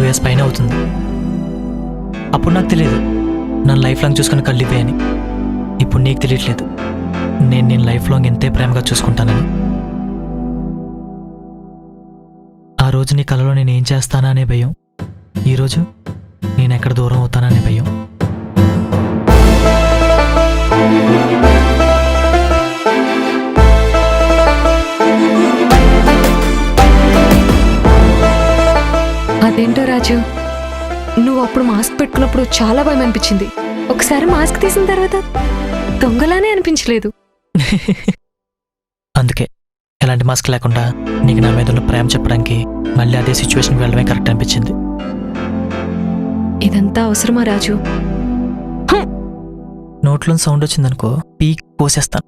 years పైన అవుతుంది. అప్పుడు నాకు తెలియదు నన్ను లైఫ్ లాంగ్ చూసుకుని కళ్ళిపోయి అని. ఇప్పుడు నీకు తెలియట్లేదు నేను లైఫ్ లాంగ్ ఎంతే ప్రేమగా చూసుకుంటానని. ఆ రోజు నీ కలలో నేను ఏం చేస్తానా అనే భయం, ఈరోజు నేను ఎక్కడ దూరం అవుతాననే భయం. అదేంటో రాజు, నువ్వు అప్పుడు మాస్క్ పెట్టుకున్నప్పుడు చాలా భయం అనిపించింది. ఒకసారి మాస్క్ తీసిన తర్వాత దొంగలానే అనిపించలేదు. అందుకే ఎలాంటి మాస్క్ లేకుండా నీకు నా మీద ఉన్న ప్రేమ చెప్పడానికి మళ్ళీ అదే సిచ్యువేషన్కి వెళ్ళడమే కరెక్ట్ అనిపించింది. ఇదంతా అవసరమా రాజు? నోట్లో సౌండ్ వచ్చిందనుకో పీక్ పోసేస్తాను.